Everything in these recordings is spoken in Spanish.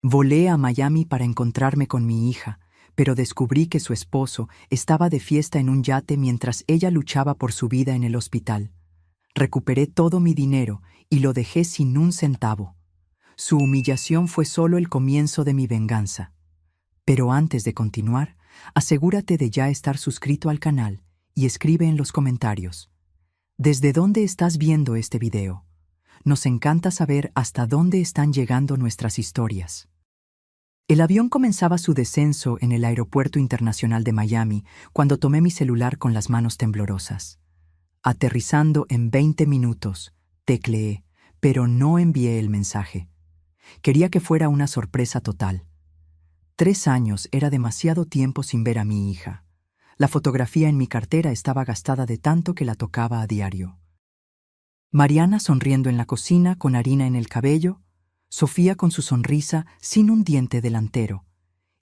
Volé a Miami para encontrarme con mi hija, pero descubrí que su esposo estaba de fiesta en un yate mientras ella luchaba por su vida en el hospital. Recuperé todo mi dinero y lo dejé sin un centavo. Su humillación fue solo el comienzo de mi venganza. Pero antes de continuar, asegúrate de ya estar suscrito al canal y escribe en los comentarios: ¿desde dónde estás viendo este video? Nos encanta saber hasta dónde están llegando nuestras historias. El avión comenzaba su descenso en el Aeropuerto Internacional de Miami cuando tomé mi celular con las manos temblorosas. Aterrizando en 20 minutos, tecleé, pero no envié el mensaje. Quería que fuera una sorpresa total. 3 años era demasiado tiempo sin ver a mi hija. La fotografía en mi cartera estaba gastada de tanto que la tocaba a diario. Mariana sonriendo en la cocina con harina en el cabello, Sofía con su sonrisa sin un diente delantero,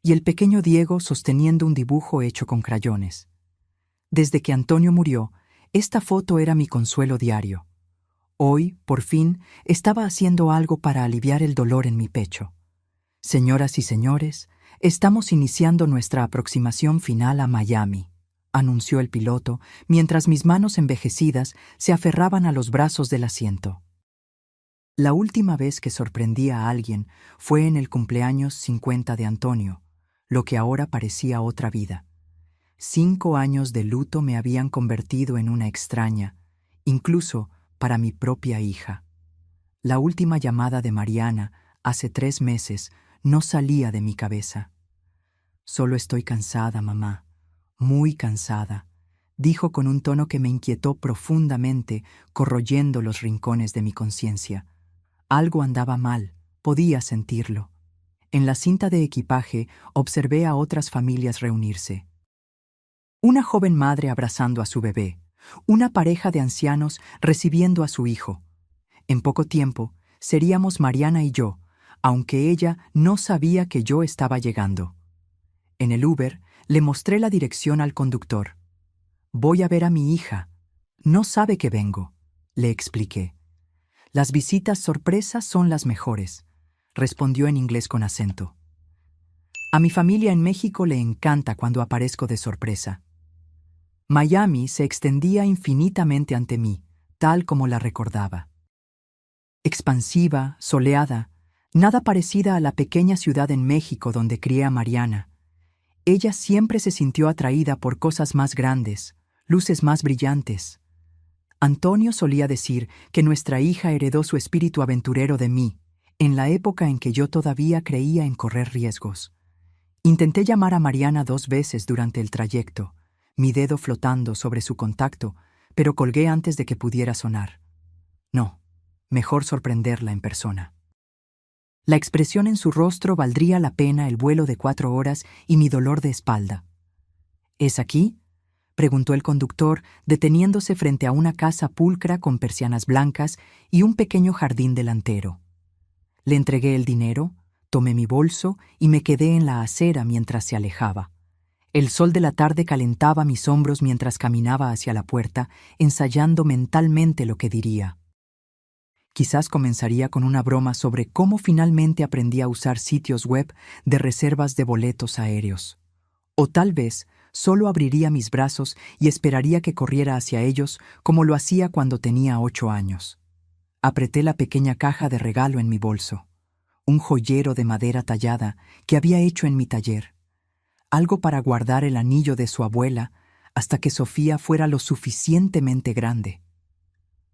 y el pequeño Diego sosteniendo un dibujo hecho con crayones. Desde que Antonio murió, esta foto era mi consuelo diario. Hoy, por fin, estaba haciendo algo para aliviar el dolor en mi pecho. Señoras y señores, estamos iniciando nuestra aproximación final a Miami, anunció el piloto, mientras mis manos envejecidas se aferraban a los brazos del asiento. La última vez que sorprendí a alguien fue en el cumpleaños 50 de Antonio, lo que ahora parecía otra vida. 5 años de luto me habían convertido en una extraña, incluso para mi propia hija. La última llamada de Mariana, hace 3 meses, no salía de mi cabeza. Solo estoy cansada, mamá, muy cansada, dijo con un tono que me inquietó profundamente, corroyendo los rincones de mi conciencia. Algo andaba mal, podía sentirlo. En la cinta de equipaje observé a otras familias reunirse. Una joven madre abrazando a su bebé, una pareja de ancianos recibiendo a su hijo. En poco tiempo, seríamos Mariana y yo, aunque ella no sabía que yo estaba llegando. En el Uber, le mostré la dirección al conductor. Voy a ver a mi hija. No sabe que vengo, le expliqué. Las visitas sorpresas son las mejores, respondió en inglés con acento. A mi familia en México le encanta cuando aparezco de sorpresa. Miami se extendía infinitamente ante mí, tal como la recordaba. Expansiva, soleada, nada parecida a la pequeña ciudad en México donde crié a Mariana. Ella siempre se sintió atraída por cosas más grandes, luces más brillantes. Antonio solía decir que nuestra hija heredó su espíritu aventurero de mí, en la época en que yo todavía creía en correr riesgos. Intenté llamar a Mariana 2 veces durante el trayecto, mi dedo flotando sobre su contacto, pero colgué antes de que pudiera sonar. No, mejor sorprenderla en persona. La expresión en su rostro valdría la pena el vuelo de 4 horas y mi dolor de espalda. ¿Es aquí?, preguntó el conductor, deteniéndose frente a una casa pulcra con persianas blancas y un pequeño jardín delantero. Le entregué el dinero, tomé mi bolso y me quedé en la acera mientras se alejaba. El sol de la tarde calentaba mis hombros mientras caminaba hacia la puerta, ensayando mentalmente lo que diría. Quizás comenzaría con una broma sobre cómo finalmente aprendí a usar sitios web de reservas de boletos aéreos. O tal vez solo abriría mis brazos y esperaría que corriera hacia ellos como lo hacía cuando tenía 8 años. Apreté la pequeña caja de regalo en mi bolso, un joyero de madera tallada que había hecho en mi taller, algo para guardar el anillo de su abuela hasta que Sofía fuera lo suficientemente grande.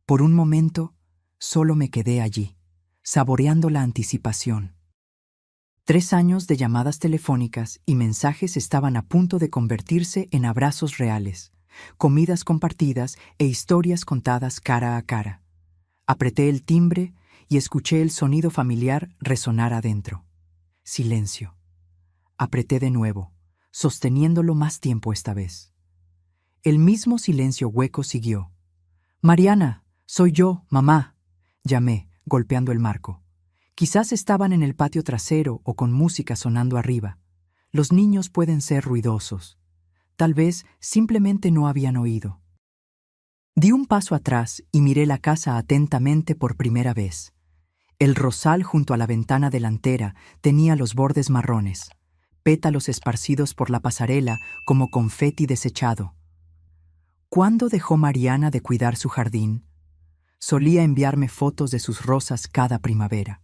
Por un momento, solo me quedé allí, saboreando la anticipación. 3 años de llamadas telefónicas y mensajes estaban a punto de convertirse en abrazos reales, comidas compartidas e historias contadas cara a cara. Apreté el timbre y escuché el sonido familiar resonar adentro. Silencio. Apreté de nuevo, sosteniéndolo más tiempo esta vez. El mismo silencio hueco siguió. «Mariana, soy yo, mamá», llamé, golpeando el marco. Quizás estaban en el patio trasero o con música sonando arriba. Los niños pueden ser ruidosos. Tal vez simplemente no habían oído. Di un paso atrás y miré la casa atentamente por primera vez. El rosal junto a la ventana delantera tenía los bordes marrones, pétalos esparcidos por la pasarela como confeti desechado. ¿Cuándo dejó Mariana de cuidar su jardín? Solía enviarme fotos de sus rosas cada primavera.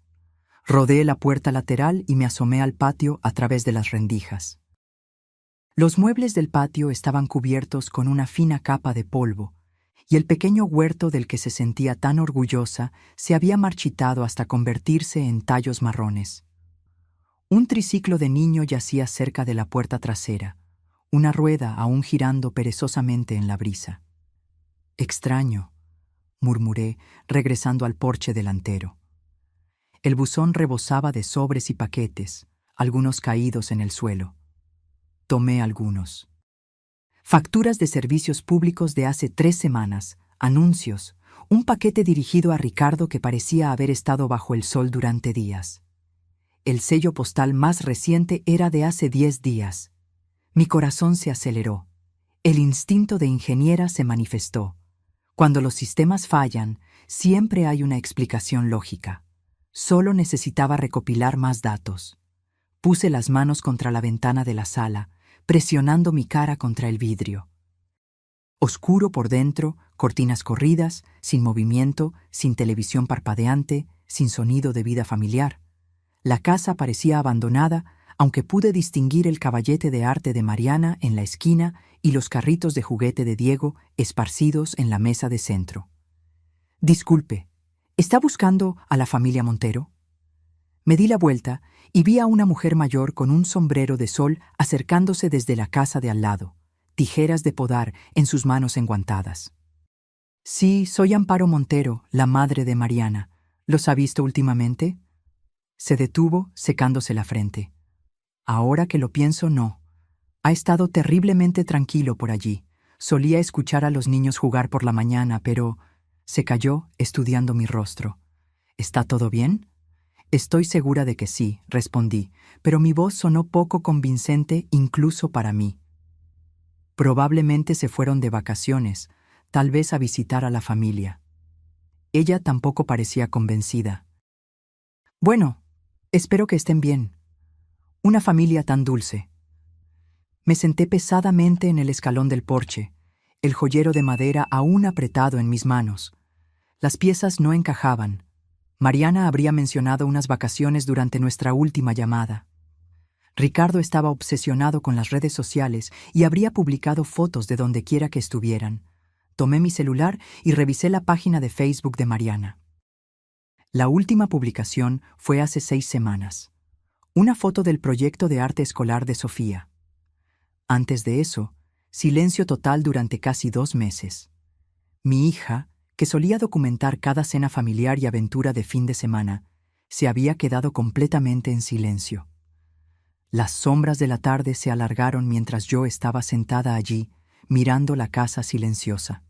Rodeé la puerta lateral y me asomé al patio a través de las rendijas. Los muebles del patio estaban cubiertos con una fina capa de polvo, y el pequeño huerto del que se sentía tan orgullosa se había marchitado hasta convertirse en tallos marrones. Un triciclo de niño yacía cerca de la puerta trasera, una rueda aún girando perezosamente en la brisa. «Extraño», murmuré, regresando al porche delantero. El buzón rebosaba de sobres y paquetes, algunos caídos en el suelo. Tomé algunos. Facturas de servicios públicos de hace 3 semanas, anuncios, un paquete dirigido a Ricardo que parecía haber estado bajo el sol durante días. El sello postal más reciente era de hace 10 días. Mi corazón se aceleró. El instinto de ingeniera se manifestó. Cuando los sistemas fallan, siempre hay una explicación lógica. Solo necesitaba recopilar más datos. Puse las manos contra la ventana de la sala, presionando mi cara contra el vidrio. Oscuro por dentro, cortinas corridas, sin movimiento, sin televisión parpadeante, sin sonido de vida familiar. La casa parecía abandonada, aunque pude distinguir el caballete de arte de Mariana en la esquina y los carritos de juguete de Diego esparcidos en la mesa de centro. «Disculpe, ¿está buscando a la familia Montero?» Me di la vuelta y vi a una mujer mayor con un sombrero de sol acercándose desde la casa de al lado, tijeras de podar en sus manos enguantadas. «Sí, soy Amparo Montero, la madre de Mariana. ¿Los ha visto últimamente?» Se detuvo, secándose la frente. «Ahora que lo pienso, no. Ha estado terriblemente tranquilo por allí. Solía escuchar a los niños jugar por la mañana, pero...» Se calló, estudiando mi rostro. «¿Está todo bien?» «Estoy segura de que sí», respondí, pero mi voz sonó poco convincente incluso para mí. Probablemente se fueron de vacaciones, tal vez a visitar a la familia. Ella tampoco parecía convencida. «Bueno, espero que estén bien. Una familia tan dulce». Me senté pesadamente en el escalón del porche, el joyero de madera aún apretado en mis manos. Las piezas no encajaban. Mariana habría mencionado unas vacaciones durante nuestra última llamada. Ricardo estaba obsesionado con las redes sociales y habría publicado fotos de donde quiera que estuvieran. Tomé mi celular y revisé la página de Facebook de Mariana. La última publicación fue hace 6 semanas. Una foto del proyecto de arte escolar de Sofía. Antes de eso, silencio total durante casi 2 meses. Mi hija, que solía documentar cada cena familiar y aventura de fin de semana, se había quedado completamente en silencio. Las sombras de la tarde se alargaron mientras yo estaba sentada allí, mirando la casa silenciosa.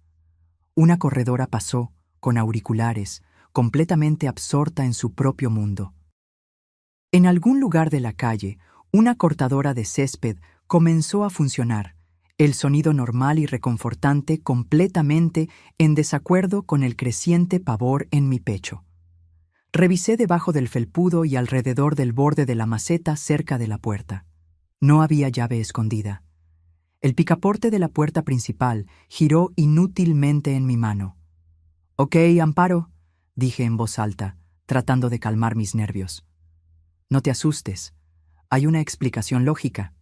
Una corredora pasó, con auriculares, completamente absorta en su propio mundo. En algún lugar de la calle, una cortadora de césped comenzó a funcionar, el sonido normal y reconfortante completamente en desacuerdo con el creciente pavor en mi pecho. Revisé debajo del felpudo y alrededor del borde de la maceta cerca de la puerta. No había llave escondida. El picaporte de la puerta principal giró inútilmente en mi mano. «Ok, Amparo», dije en voz alta, tratando de calmar mis nervios. «No te asustes. Hay una explicación lógica».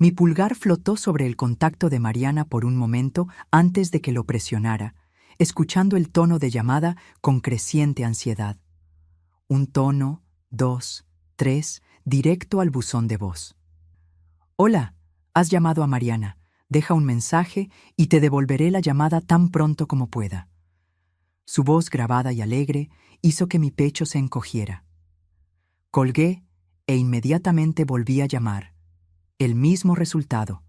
Mi pulgar flotó sobre el contacto de Mariana por un momento antes de que lo presionara, escuchando el tono de llamada con creciente ansiedad. Un tono, 2, 3, directo al buzón de voz. «Hola, has llamado a Mariana. Deja un mensaje y te devolveré la llamada tan pronto como pueda». Su voz grabada y alegre hizo que mi pecho se encogiera. Colgué e inmediatamente volví a llamar. El mismo resultado.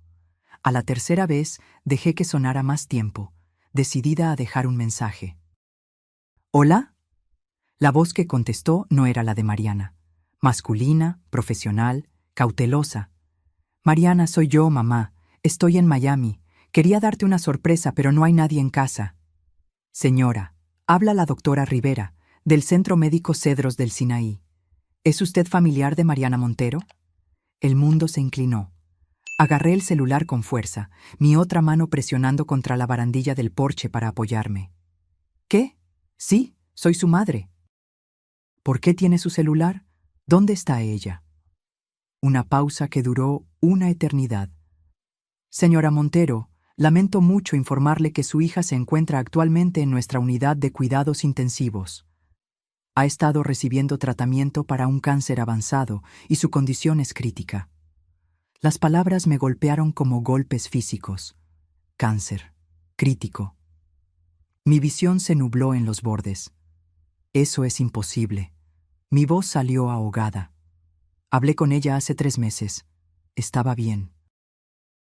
A la tercera vez dejé que sonara más tiempo, decidida a dejar un mensaje. «¿Hola?» La voz que contestó no era la de Mariana. Masculina, profesional, cautelosa. «Mariana, soy yo, mamá. Estoy en Miami. Quería darte una sorpresa, pero no hay nadie en casa». «Señora, habla la doctora Rivera. Del Centro Médico Cedros del Sinaí. ¿Es usted familiar de Mariana Montero? El mundo se inclinó. Agarré el celular con fuerza, mi otra mano presionando contra la barandilla del porche para apoyarme. ¿Qué? Sí, soy su madre. ¿Por qué tiene su celular? ¿Dónde está ella? Una pausa que duró una eternidad. Señora Montero, lamento mucho informarle que su hija se encuentra actualmente en nuestra unidad de cuidados intensivos. Ha estado recibiendo tratamiento para un cáncer avanzado y su condición es crítica. Las palabras me golpearon como golpes físicos. Cáncer. Crítico. Mi visión se nubló en los bordes. Eso es imposible. Mi voz salió ahogada. Hablé con ella hace 3 meses. Estaba bien.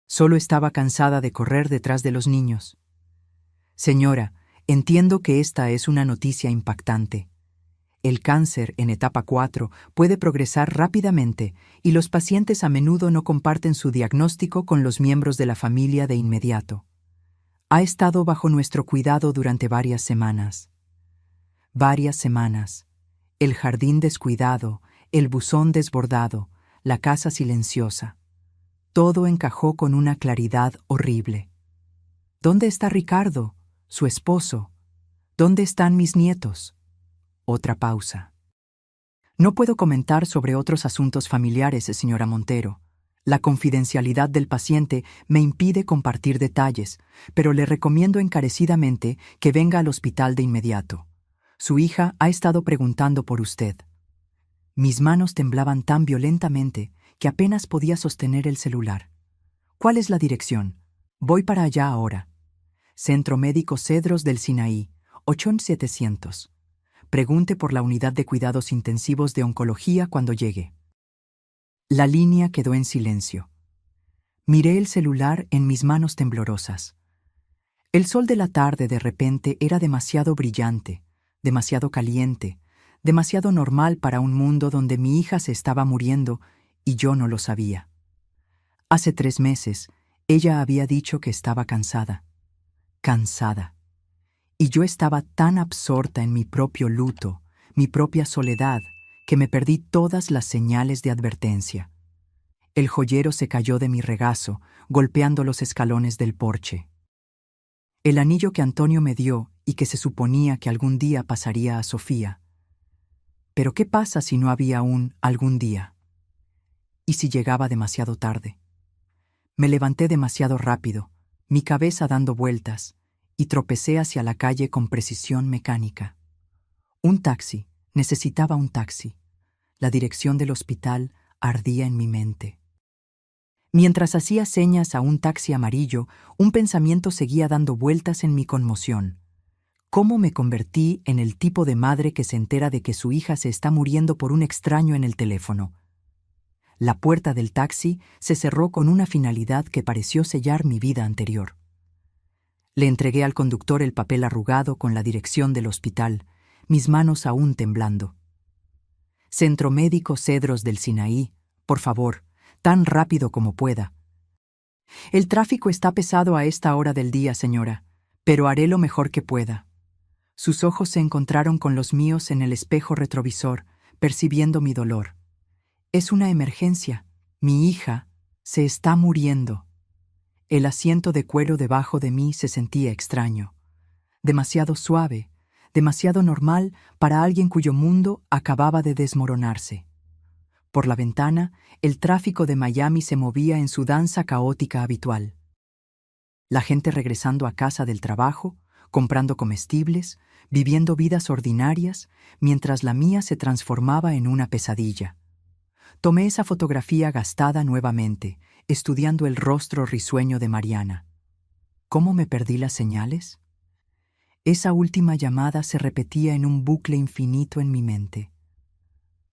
Solo estaba cansada de correr detrás de los niños. Señora, entiendo que esta es una noticia impactante. El cáncer en etapa 4 puede progresar rápidamente y los pacientes a menudo no comparten su diagnóstico con los miembros de la familia de inmediato. Ha estado bajo nuestro cuidado durante varias semanas. Varias semanas. El jardín descuidado, el buzón desbordado, la casa silenciosa. Todo encajó con una claridad horrible. ¿Dónde está Ricardo, su esposo? ¿Dónde están mis nietos? Otra pausa. No puedo comentar sobre otros asuntos familiares, señora Montero. La confidencialidad del paciente me impide compartir detalles, pero le recomiendo encarecidamente que venga al hospital de inmediato. Su hija ha estado preguntando por usted. Mis manos temblaban tan violentamente que apenas podía sostener el celular. ¿Cuál es la dirección? Voy para allá ahora. Centro Médico Cedros del Sinaí, 8700. Pregunte por la unidad de cuidados intensivos de oncología cuando llegue. La línea quedó en silencio. Miré el celular en mis manos temblorosas. El sol de la tarde de repente era demasiado brillante, demasiado caliente, demasiado normal para un mundo donde mi hija se estaba muriendo y yo no lo sabía. Hace 3 meses, ella había dicho que estaba cansada. Cansada. Y yo estaba tan absorta en mi propio luto, mi propia soledad, que me perdí todas las señales de advertencia. El joyero se cayó de mi regazo, golpeando los escalones del porche. El anillo que Antonio me dio y que se suponía que algún día pasaría a Sofía. Pero ¿qué pasa si no había un algún día? ¿Y si llegaba demasiado tarde? Me levanté demasiado rápido, mi cabeza dando vueltas, y tropecé hacia la calle con precisión mecánica. Un taxi, necesitaba un taxi. La dirección del hospital ardía en mi mente. Mientras hacía señas a un taxi amarillo, un pensamiento seguía dando vueltas en mi conmoción. ¿Cómo me convertí en el tipo de madre que se entera de que su hija se está muriendo por un extraño en el teléfono? La puerta del taxi se cerró con una finalidad que pareció sellar mi vida anterior. Le entregué al conductor el papel arrugado con la dirección del hospital, mis manos aún temblando. Centro Médico Cedros del Sinaí, por favor, tan rápido como pueda. El tráfico está pesado a esta hora del día, señora, pero haré lo mejor que pueda. Sus ojos se encontraron con los míos en el espejo retrovisor, percibiendo mi dolor. Es una emergencia. Mi hija se está muriendo. El asiento de cuero debajo de mí se sentía extraño, demasiado suave, demasiado normal para alguien cuyo mundo acababa de desmoronarse. Por la ventana, el tráfico de Miami se movía en su danza caótica habitual. La gente regresando a casa del trabajo, comprando comestibles, viviendo vidas ordinarias, mientras la mía se transformaba en una pesadilla. Tomé esa fotografía gastada nuevamente, estudiando el rostro risueño de Mariana. ¿Cómo me perdí las señales? Esa última llamada se repetía en un bucle infinito en mi mente.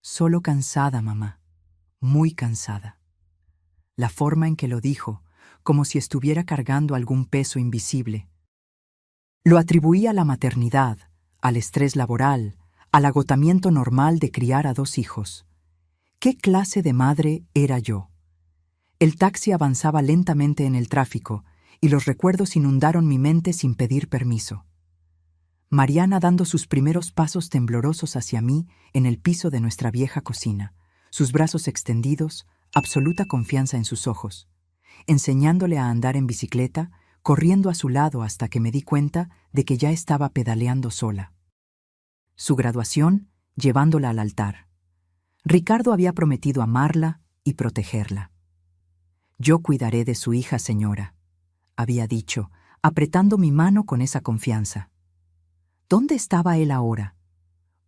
Solo cansada, mamá, muy cansada. La forma en que lo dijo, como si estuviera cargando algún peso invisible. Lo atribuí a la maternidad, al estrés laboral, al agotamiento normal de criar a 2 hijos. ¿Qué clase de madre era yo? El taxi avanzaba lentamente en el tráfico y los recuerdos inundaron mi mente sin pedir permiso. Mariana dando sus primeros pasos temblorosos hacia mí en el piso de nuestra vieja cocina, sus brazos extendidos, absoluta confianza en sus ojos, enseñándole a andar en bicicleta, corriendo a su lado hasta que me di cuenta de que ya estaba pedaleando sola. Su graduación, llevándola al altar. Ricardo había prometido amarla y protegerla. «Yo cuidaré de su hija, señora», había dicho, apretando mi mano con esa confianza. ¿Dónde estaba él ahora?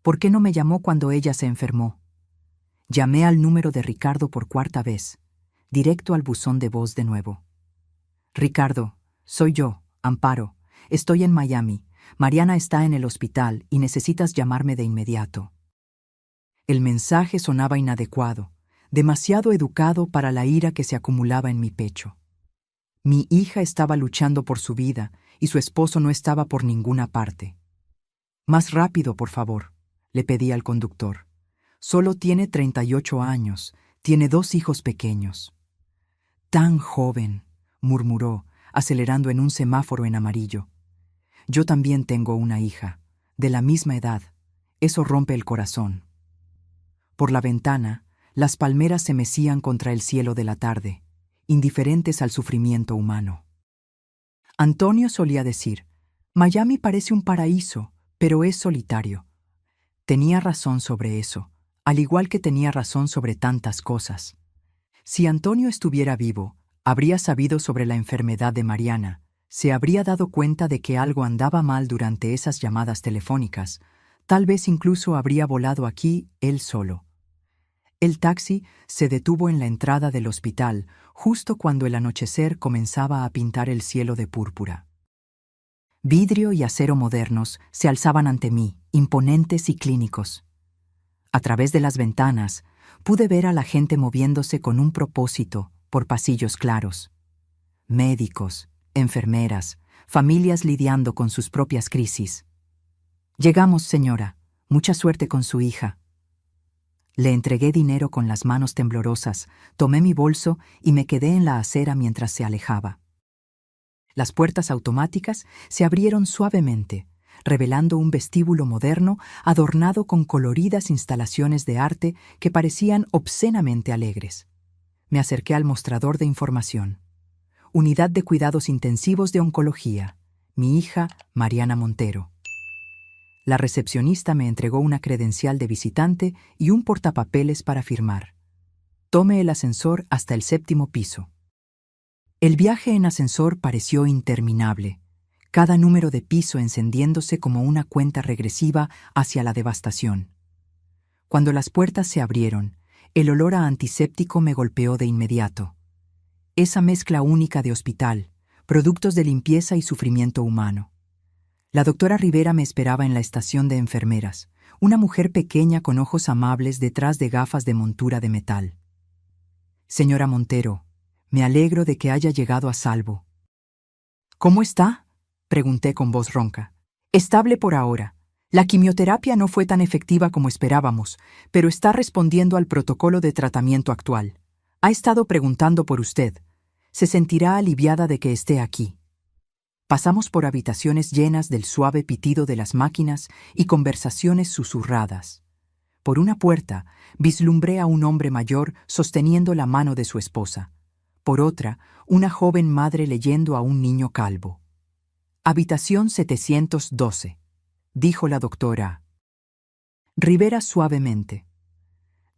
¿Por qué no me llamó cuando ella se enfermó? Llamé al número de Ricardo por cuarta vez, directo al buzón de voz de nuevo. «Ricardo, soy yo, Amparo. Estoy en Miami. Mariana está en el hospital y necesitas llamarme de inmediato». El mensaje sonaba inadecuado, demasiado educado para la ira que se acumulaba en mi pecho. Mi hija estaba luchando por su vida y su esposo no estaba por ninguna parte. «Más rápido, por favor», le pedí al conductor. «Solo tiene 38 años, tiene 2 hijos pequeños». «Tan joven», murmuró, acelerando en un semáforo en amarillo. «Yo también tengo una hija, de la misma edad. Eso rompe el corazón». Por la ventana, las palmeras se mecían contra el cielo de la tarde, indiferentes al sufrimiento humano. Antonio solía decir, «Miami parece un paraíso, pero es solitario». Tenía razón sobre eso, al igual que tenía razón sobre tantas cosas. Si Antonio estuviera vivo, habría sabido sobre la enfermedad de Mariana, se habría dado cuenta de que algo andaba mal durante esas llamadas telefónicas, tal vez incluso habría volado aquí él solo. El taxi se detuvo en la entrada del hospital justo cuando el anochecer comenzaba a pintar el cielo de púrpura. Vidrio y acero modernos se alzaban ante mí, imponentes y clínicos. A través de las ventanas pude ver a la gente moviéndose con un propósito por pasillos claros. Médicos, enfermeras, familias lidiando con sus propias crisis. «Llegamos, señora. Mucha suerte con su hija». Le entregué dinero con las manos temblorosas, tomé mi bolso y me quedé en la acera mientras se alejaba. Las puertas automáticas se abrieron suavemente, revelando un vestíbulo moderno adornado con coloridas instalaciones de arte que parecían obscenamente alegres. Me acerqué al mostrador de información. Unidad de Cuidados Intensivos de Oncología. Mi hija, Mariana Montero. La recepcionista me entregó una credencial de visitante y un portapapeles para firmar. Tomé el ascensor hasta el 7º piso. El viaje en ascensor pareció interminable, cada número de piso encendiéndose como una cuenta regresiva hacia la devastación. Cuando las puertas se abrieron, el olor a antiséptico me golpeó de inmediato. Esa mezcla única de hospital, productos de limpieza y sufrimiento humano. La doctora Rivera me esperaba en la estación de enfermeras, una mujer pequeña con ojos amables detrás de gafas de montura de metal. «Señora Montero, me alegro de que haya llegado a salvo». «¿Cómo está?», pregunté con voz ronca. «Estable por ahora. La quimioterapia no fue tan efectiva como esperábamos, pero está respondiendo al protocolo de tratamiento actual. Ha estado preguntando por usted. Se sentirá aliviada de que esté aquí». Pasamos por habitaciones llenas del suave pitido de las máquinas y conversaciones susurradas. Por una puerta, vislumbré a un hombre mayor sosteniendo la mano de su esposa. Por otra, una joven madre leyendo a un niño calvo. «Habitación 712», dijo la doctora Rivera suavemente.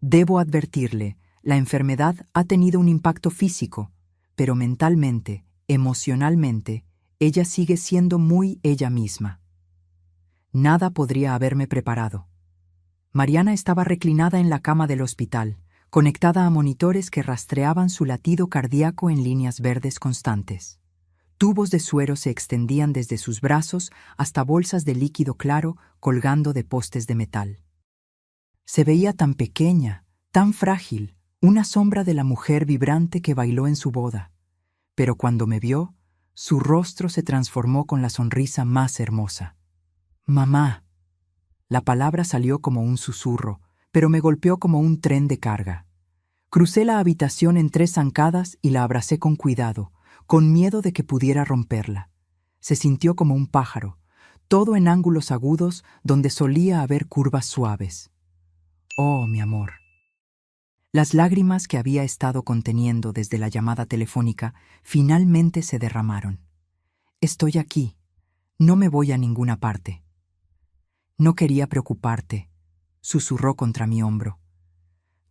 «Debo advertirle, la enfermedad ha tenido un impacto físico, pero mentalmente, emocionalmente, ella sigue siendo muy ella misma». Nada podría haberme preparado. Mariana estaba reclinada en la cama del hospital, conectada a monitores que rastreaban su latido cardíaco en líneas verdes constantes. Tubos de suero se extendían desde sus brazos hasta bolsas de líquido claro colgando de postes de metal. Se veía tan pequeña, tan frágil, una sombra de la mujer vibrante que bailó en su boda. Pero cuando me vio, su rostro se transformó con la sonrisa más hermosa. «Mamá». La palabra salió como un susurro, pero me golpeó como un tren de carga. Crucé la habitación en 3 zancadas y la abracé con cuidado, con miedo de que pudiera romperla. Se sintió como un pájaro. todo en ángulos agudos donde solía haber curvas suaves. Oh, mi amor. Las lágrimas que había estado conteniendo desde la llamada telefónica finalmente se derramaron. Estoy aquí. No me voy a ninguna parte. No quería preocuparte, susurró contra mi hombro.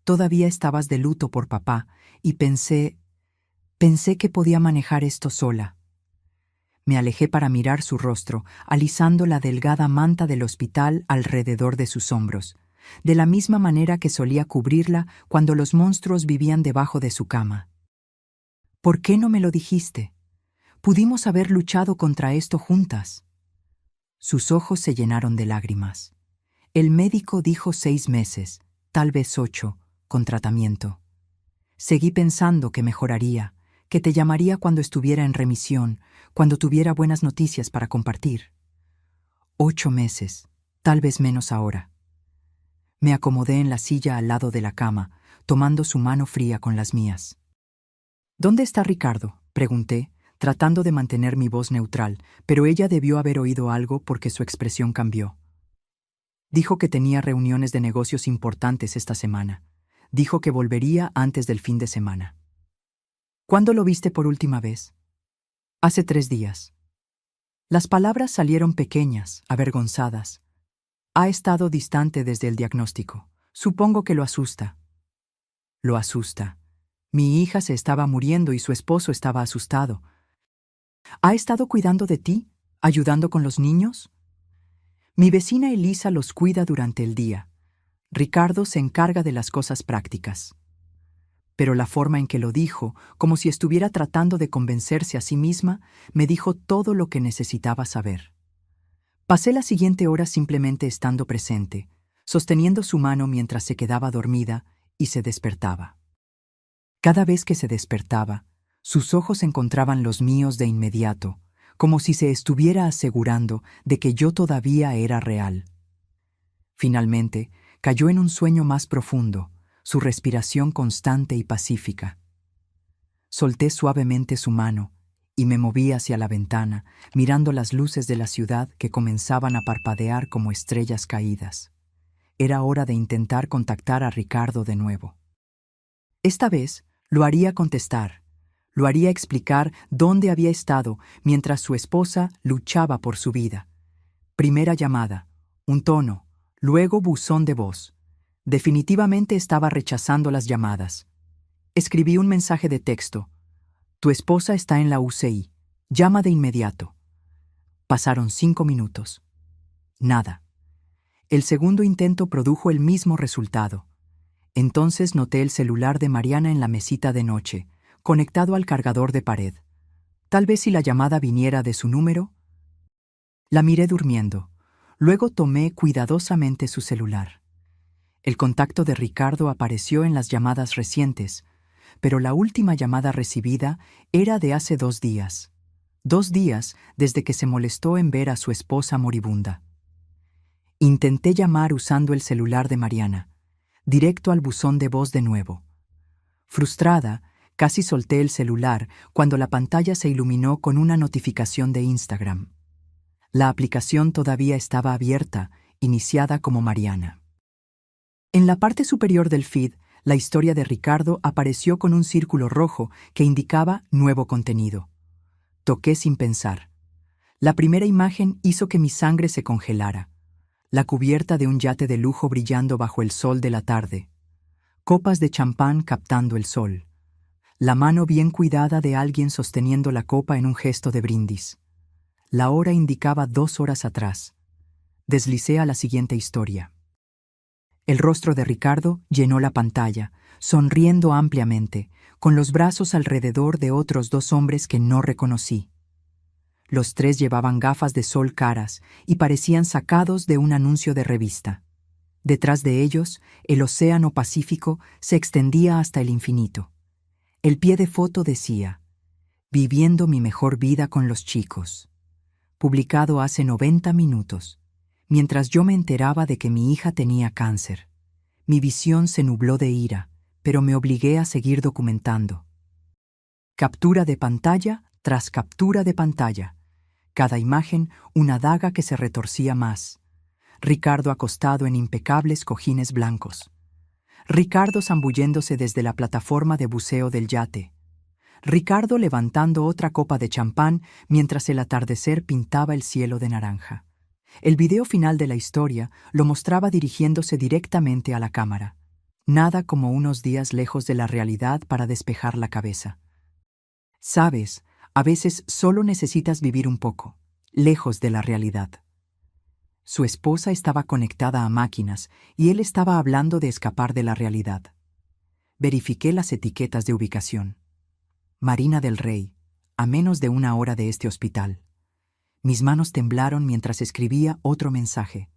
Todavía estabas de luto por papá y pensé que podía manejar esto sola. Me alejé para mirar su rostro, alisando la delgada manta del hospital alrededor de sus hombros, de la misma manera que solía cubrirla cuando los monstruos vivían debajo de su cama. ¿Por qué no me lo dijiste? Pudimos haber luchado contra esto juntas. Sus ojos se llenaron de lágrimas. El médico dijo 6 meses, tal vez 8, con tratamiento. Seguí pensando que mejoraría, que te llamaría cuando estuviera en remisión, cuando tuviera buenas noticias para compartir. 8 meses, tal vez menos ahora. Me acomodé en la silla al lado de la cama, tomando su mano fría con las mías. ¿Dónde está Ricardo?, pregunté, tratando de mantener mi voz neutral, pero ella debió haber oído algo porque su expresión cambió. Dijo que tenía reuniones de negocios importantes esta semana. Dijo que volvería antes del fin de semana. ¿Cuándo lo viste por última vez? Hace 3 días. Las palabras salieron pequeñas, avergonzadas. Ha estado distante desde el diagnóstico. Supongo que lo asusta. Lo asusta. Mi hija se estaba muriendo y su esposo estaba asustado. ¿Ha estado cuidando de ti? ¿Ayudando con los niños? Mi vecina Elisa los cuida durante el día. Ricardo se encarga de las cosas prácticas. Pero la forma en que lo dijo, como si estuviera tratando de convencerse a sí misma, me dijo todo lo que necesitaba saber. Pasé la siguiente hora simplemente estando presente, sosteniendo su mano mientras se quedaba dormida y se despertaba. Cada vez que se despertaba, sus ojos encontraban los míos de inmediato, como si se estuviera asegurando de que yo todavía era real. Finalmente, cayó en un sueño más profundo, su respiración constante y pacífica. Solté suavemente su mano y me moví hacia la ventana, mirando las luces de la ciudad que comenzaban a parpadear como estrellas caídas. Era hora de intentar contactar a Ricardo de nuevo. Esta vez lo haría contestar, lo haría explicar dónde había estado mientras su esposa luchaba por su vida. Primera llamada, un tono, luego buzón de voz. Definitivamente estaba rechazando las llamadas. Escribí un mensaje de texto. Tu esposa está en la UCI. Llama de inmediato. Pasaron 5 minutos. Nada. El segundo intento produjo el mismo resultado. Entonces noté el celular de Mariana en la mesita de noche, conectado al cargador de pared. Tal vez si la llamada viniera de su número. La miré durmiendo. Luego tomé cuidadosamente su celular. El contacto de Ricardo apareció en las llamadas recientes, pero la última llamada recibida era de hace 2 días. 2 días desde que se molestó en ver a su esposa moribunda. Intenté llamar usando el celular de Mariana, directo al buzón de voz de nuevo. Frustrada, casi solté el celular cuando la pantalla se iluminó con una notificación de Instagram. La aplicación todavía estaba abierta, iniciada como Mariana. En la parte superior del feed, la historia de Ricardo apareció con un círculo rojo que indicaba nuevo contenido. Toqué sin pensar. La primera imagen hizo que mi sangre se congelara. La cubierta de un yate de lujo brillando bajo el sol de la tarde. Copas de champán captando el sol. La mano bien cuidada de alguien sosteniendo la copa en un gesto de brindis. La hora indicaba 2 horas atrás. Deslicé a la siguiente historia. El rostro de Ricardo llenó la pantalla, sonriendo ampliamente, con los brazos alrededor de otros 2 hombres que no reconocí. Los 3 llevaban gafas de sol caras y parecían sacados de un anuncio de revista. Detrás de ellos, el océano Pacífico se extendía hasta el infinito. El pie de foto decía, «Viviendo mi mejor vida con los chicos», publicado hace 90 minutos. Mientras yo me enteraba de que mi hija tenía cáncer. Mi visión se nubló de ira, pero me obligué a seguir documentando. Captura de pantalla tras captura de pantalla. Cada imagen, una daga que se retorcía más. Ricardo acostado en impecables cojines blancos. Ricardo zambulléndose desde la plataforma de buceo del yate. Ricardo levantando otra copa de champán mientras el atardecer pintaba el cielo de naranja. El video final de la historia lo mostraba dirigiéndose directamente a la cámara. Nada como unos días lejos de la realidad para despejar la cabeza. Sabes, a veces solo necesitas vivir un poco, lejos de la realidad. Su esposa estaba conectada a máquinas y él estaba hablando de escapar de la realidad. Verifiqué las etiquetas de ubicación. Marina del Rey, a menos de 1 hora de este hospital. Mis manos temblaron mientras escribía otro mensaje.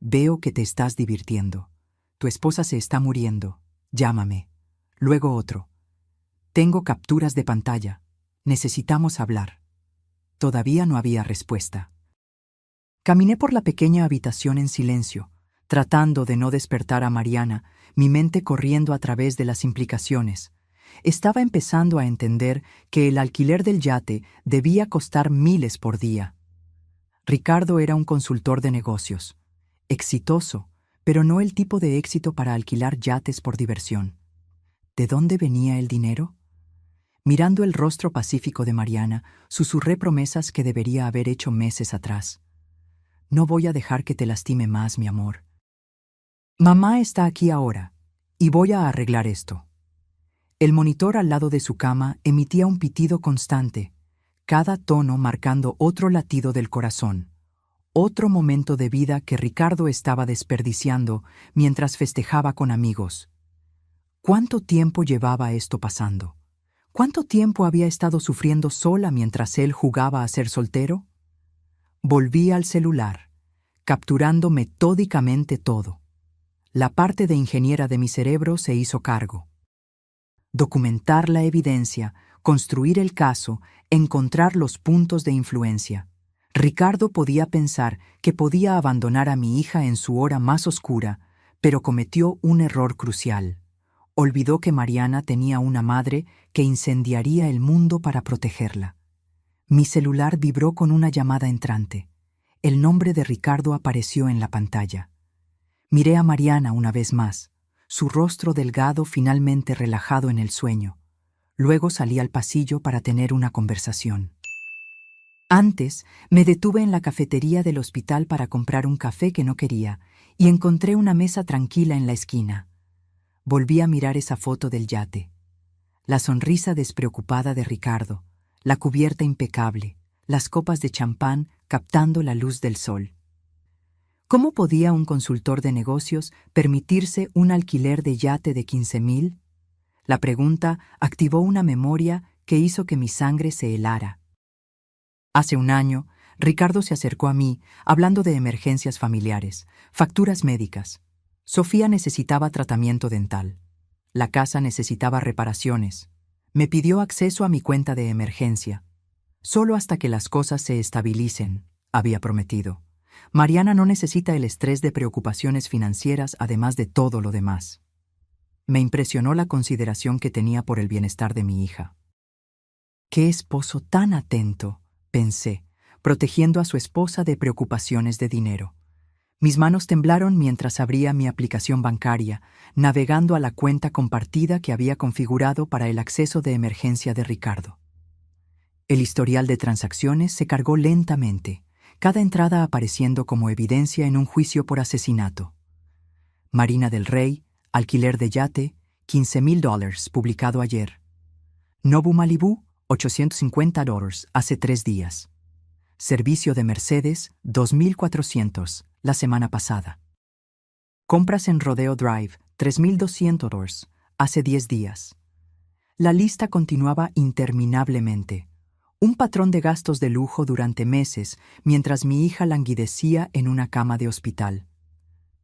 Veo que te estás divirtiendo. Tu esposa se está muriendo. Llámame. Luego otro. Tengo capturas de pantalla. Necesitamos hablar. Todavía no había respuesta. Caminé por la pequeña habitación en silencio, tratando de no despertar a Mariana, mi mente corriendo a través de las implicaciones. Estaba empezando a entender que el alquiler del yate debía costar miles por día. Ricardo era un consultor de negocios, exitoso, pero no el tipo de éxito para alquilar yates por diversión. ¿De dónde venía el dinero? Mirando el rostro pacífico de Mariana, susurré promesas que debería haber hecho meses atrás. No voy a dejar que te lastime más, mi amor. Mamá está aquí ahora, y voy a arreglar esto. El monitor al lado de su cama emitía un pitido constante, cada tono marcando otro latido del corazón, otro momento de vida que Ricardo estaba desperdiciando mientras festejaba con amigos. ¿Cuánto tiempo llevaba esto pasando? ¿Cuánto tiempo había estado sufriendo sola mientras él jugaba a ser soltero? Volví al celular, capturando metódicamente todo. La parte de ingeniera de mi cerebro se hizo cargo. Documentar la evidencia, construir el caso, encontrar los puntos de influencia. Ricardo podía pensar que podía abandonar a mi hija en su hora más oscura, pero cometió un error crucial. Olvidó que Mariana tenía una madre que incendiaría el mundo para protegerla. Mi celular vibró con una llamada entrante. El nombre de Ricardo apareció en la pantalla. Miré a Mariana una vez más, su rostro delgado finalmente relajado en el sueño. Luego salí al pasillo para tener una conversación. Antes, me detuve en la cafetería del hospital para comprar un café que no quería y encontré una mesa tranquila en la esquina. Volví a mirar esa foto del yate. La sonrisa despreocupada de Ricardo, la cubierta impecable, las copas de champán captando la luz del sol. ¿Cómo podía un consultor de negocios permitirse un alquiler de yate de 15,000? La pregunta activó una memoria que hizo que mi sangre se helara. Hace 1 año, Ricardo se acercó a mí, hablando de emergencias familiares, facturas médicas. Sofía necesitaba tratamiento dental. La casa necesitaba reparaciones. Me pidió acceso a mi cuenta de emergencia. Solo hasta que las cosas se estabilicen, había prometido. Mariana no necesita el estrés de preocupaciones financieras además de todo lo demás. Me impresionó la consideración que tenía por el bienestar de mi hija. ¡Qué esposo tan atento!, pensé, protegiendo a su esposa de preocupaciones de dinero. Mis manos temblaron mientras abría mi aplicación bancaria, navegando a la cuenta compartida que había configurado para el acceso de emergencia de Ricardo. El historial de transacciones se cargó lentamente, cada entrada apareciendo como evidencia en un juicio por asesinato. Marina del Rey, alquiler de yate, $15,000, publicado ayer. Nobu Malibu, $850, hace 3 días. Servicio de Mercedes, $2,400, la semana pasada. Compras en Rodeo Drive, $3,200, hace 10 días. La lista continuaba interminablemente. Un patrón de gastos de lujo durante meses mientras mi hija languidecía en una cama de hospital.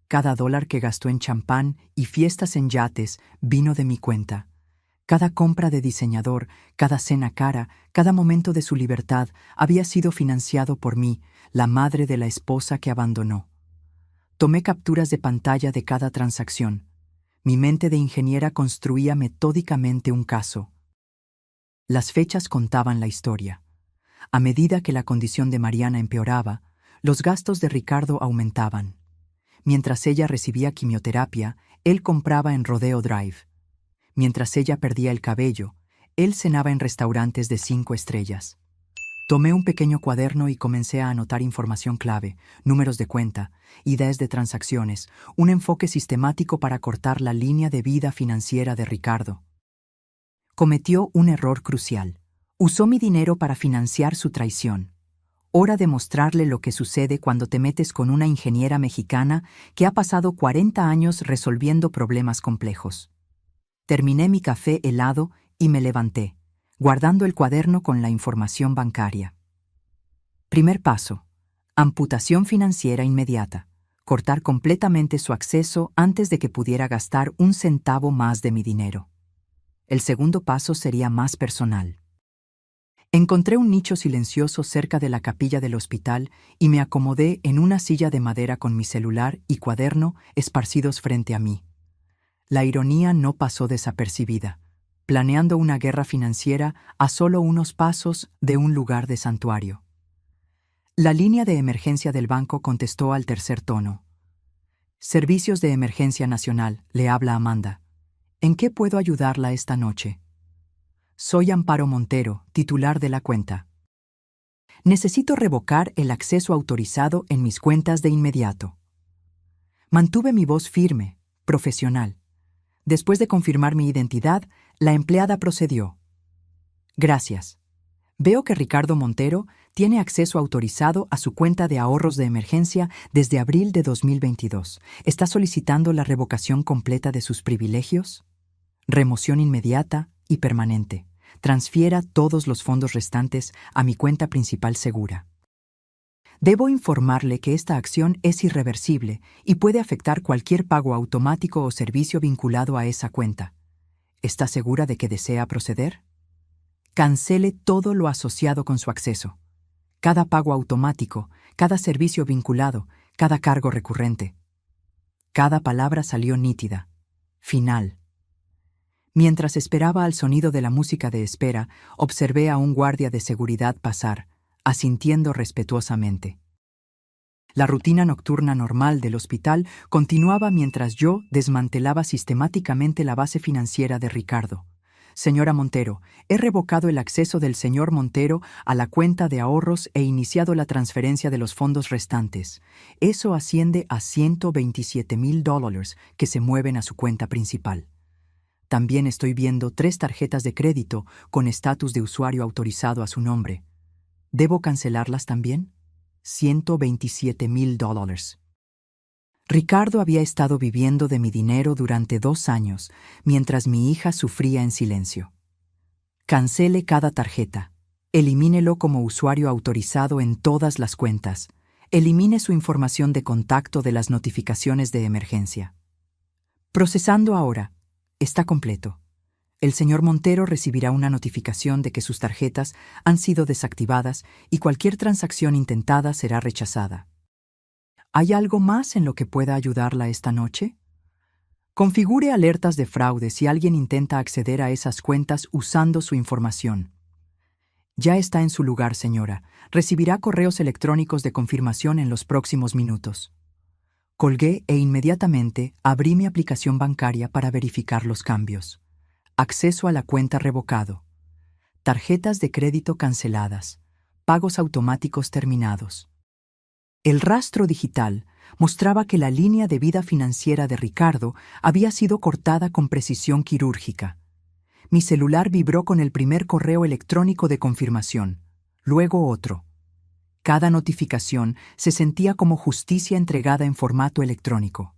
Cada dólar que gastó en champán y fiestas en yates vino de mi cuenta. Cada compra de diseñador, cada cena cara, cada momento de su libertad había sido financiado por mí, la madre de la esposa que abandonó. Tomé capturas de pantalla de cada transacción. Mi mente de ingeniera construía metódicamente un caso. Las fechas contaban la historia. A medida que la condición de Mariana empeoraba, los gastos de Ricardo aumentaban. Mientras ella recibía quimioterapia, él compraba en Rodeo Drive. Mientras ella perdía el cabello, él cenaba en restaurantes de 5 estrellas. Tomé un pequeño cuaderno y comencé a anotar información clave, números de cuenta, ideas de transacciones, un enfoque sistemático para cortar la línea de vida financiera de Ricardo. Cometió un error crucial. Usó mi dinero para financiar su traición. Hora de mostrarle lo que sucede cuando te metes con una ingeniera mexicana que ha pasado 40 años resolviendo problemas complejos. Terminé mi café helado y me levanté, guardando el cuaderno con la información bancaria. Primer paso: amputación financiera inmediata. Cortar completamente su acceso antes de que pudiera gastar un centavo más de mi dinero. El segundo paso sería más personal. Encontré un nicho silencioso cerca de la capilla del hospital y me acomodé en una silla de madera con mi celular y cuaderno esparcidos frente a mí. La ironía no pasó desapercibida, planeando una guerra financiera a solo unos pasos de un lugar de santuario. La línea de emergencia del banco contestó al tercer tono. Servicios de Emergencia Nacional, le habla Amanda. ¿En qué puedo ayudarla esta noche? Soy Amparo Montero, titular de la cuenta. Necesito revocar el acceso autorizado en mis cuentas de inmediato. Mantuve mi voz firme, profesional. Después de confirmar mi identidad, la empleada procedió. Gracias. Veo que Ricardo Montero tiene acceso autorizado a su cuenta de ahorros de emergencia desde abril de 2022. ¿Está solicitando la revocación completa de sus privilegios? Remoción inmediata y permanente. Transfiera todos los fondos restantes a mi cuenta principal segura. Debo informarle que esta acción es irreversible y puede afectar cualquier pago automático o servicio vinculado a esa cuenta. ¿Está segura de que desea proceder? Cancele todo lo asociado con su acceso. Cada pago automático, cada servicio vinculado, cada cargo recurrente. Cada palabra salió nítida. Final. Mientras esperaba al sonido de la música de espera, observé a un guardia de seguridad pasar, asintiendo respetuosamente. La rutina nocturna normal del hospital continuaba mientras yo desmantelaba sistemáticamente la base financiera de Ricardo. Señora Montero, he revocado el acceso del señor Montero a la cuenta de ahorros e iniciado la transferencia de los fondos restantes. Eso asciende a $127,000 que se mueven a su cuenta principal. También estoy viendo 3 tarjetas de crédito con estatus de usuario autorizado a su nombre. ¿Debo cancelarlas también? $127,000. Ricardo había estado viviendo de mi dinero durante 2 años, mientras mi hija sufría en silencio. Cancele cada tarjeta. Elimínelo como usuario autorizado en todas las cuentas. Elimine su información de contacto de las notificaciones de emergencia. Procesando ahora. Está completo. El señor Montero recibirá una notificación de que sus tarjetas han sido desactivadas y cualquier transacción intentada será rechazada. ¿Hay algo más en lo que pueda ayudarla esta noche? Configure alertas de fraude si alguien intenta acceder a esas cuentas usando su información. Ya está en su lugar, señora. Recibirá correos electrónicos de confirmación en los próximos minutos. Colgué e inmediatamente abrí mi aplicación bancaria para verificar los cambios. Acceso a la cuenta revocado. Tarjetas de crédito canceladas. Pagos automáticos terminados. El rastro digital mostraba que la línea de vida financiera de Ricardo había sido cortada con precisión quirúrgica. Mi celular vibró con el primer correo electrónico de confirmación, luego otro. Cada notificación se sentía como justicia entregada en formato electrónico.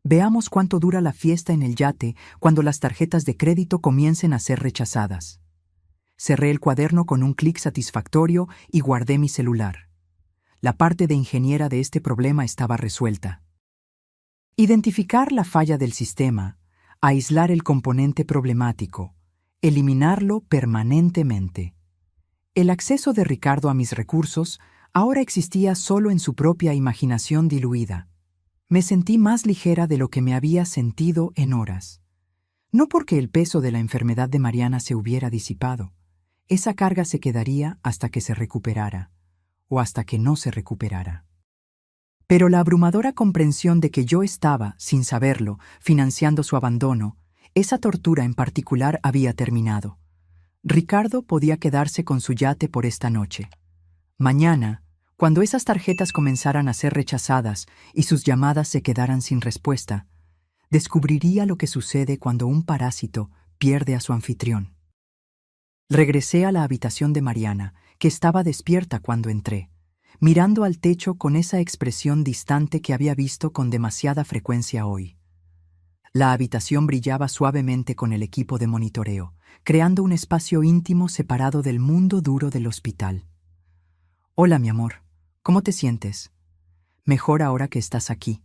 Veamos cuánto dura la fiesta en el yate cuando las tarjetas de crédito comiencen a ser rechazadas. Cerré el cuaderno con un clic satisfactorio y guardé mi celular. La parte de ingeniera de este problema estaba resuelta. Identificar la falla del sistema, aislar el componente problemático, eliminarlo permanentemente. El acceso de Ricardo a mis recursos ahora existía solo en su propia imaginación diluida. Me sentí más ligera de lo que me había sentido en horas. No porque el peso de la enfermedad de Mariana se hubiera disipado. Esa carga se quedaría hasta que se recuperara, o hasta que no se recuperara. Pero la abrumadora comprensión de que yo estaba, sin saberlo, financiando su abandono, esa tortura en particular había terminado. Ricardo podía quedarse con su yate por esta noche. Mañana, cuando esas tarjetas comenzaran a ser rechazadas y sus llamadas se quedaran sin respuesta, descubriría lo que sucede cuando un parásito pierde a su anfitrión. Regresé a la habitación de Mariana, que estaba despierta cuando entré, mirando al techo con esa expresión distante que había visto con demasiada frecuencia hoy. La habitación brillaba suavemente con el equipo de monitoreo, creando un espacio íntimo separado del mundo duro del hospital. «Hola, mi amor. ¿Cómo te sientes? Mejor ahora que estás aquí».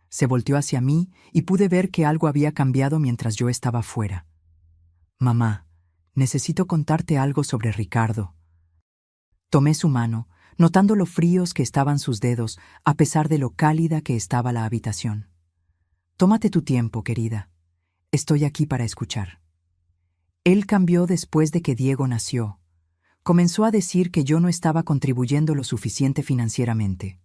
Se volteó hacia mí y pude ver que algo había cambiado mientras yo estaba fuera. «Mamá, necesito contarte algo sobre Ricardo». Tomé su mano, notando lo fríos que estaban sus dedos, a pesar de lo cálida que estaba la habitación. «Tómate tu tiempo, querida. Estoy aquí para escuchar». Él cambió después de que Diego nació. Comenzó a decir que yo no estaba contribuyendo lo suficiente financieramente.